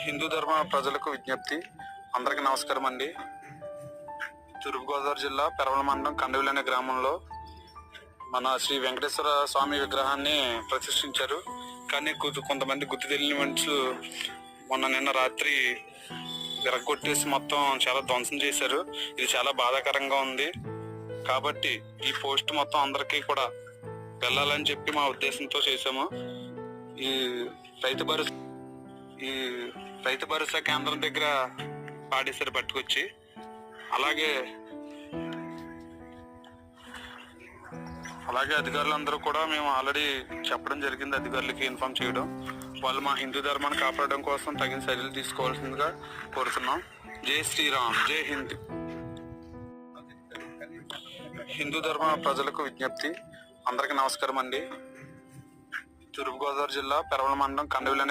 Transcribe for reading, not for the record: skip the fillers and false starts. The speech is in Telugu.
హిందూ ధర్మ ప్రజలకు విజ్ఞప్తి. అందరికీ నమస్కారం అండి. తూర్పుగోదావరి జిల్లా పెరవల మండలం కండవిల్ అనే గ్రామంలో మన శ్రీ వెంకటేశ్వర స్వామి విగ్రహాన్ని ప్రతిష్ఠించారు. కానీ కొంతమంది గుర్తు తెలియని మనుషులు నిన్న రాత్రి విరగొట్టేసి మొత్తం చాలా ధ్వంసం చేశారు. ఇది చాలా బాధాకరంగా ఉంది. కాబట్టి ఈ పోస్ట్ మొత్తం అందరికీ కూడా వెళ్ళాలని చెప్పి మా ఉద్దేశంతో చేశాము. ఈ రైతు భరోసా కేంద్రం దగ్గర పాడేశారు పట్టుకొచ్చి. అలాగే అధికారులందరూ కూడా మేము ఆల్రెడీ చెప్పడం జరిగింది. అధికారులకి ఇన్ఫార్మ్ చేయడం, వాళ్ళు మా హిందూ ధర్మాన్ని కాపాడడం కోసం తగిన చర్యలు తీసుకోవాల్సిందిగా కోరుతున్నాం. జై శ్రీరామ్, జై హింద్. హిందూ ధర్మ ప్రజలకు విజ్ఞప్తి. అందరికీ నమస్కారం అండి. తూర్పుగోదావరి జిల్లా పెరవల మండలం కండవిల్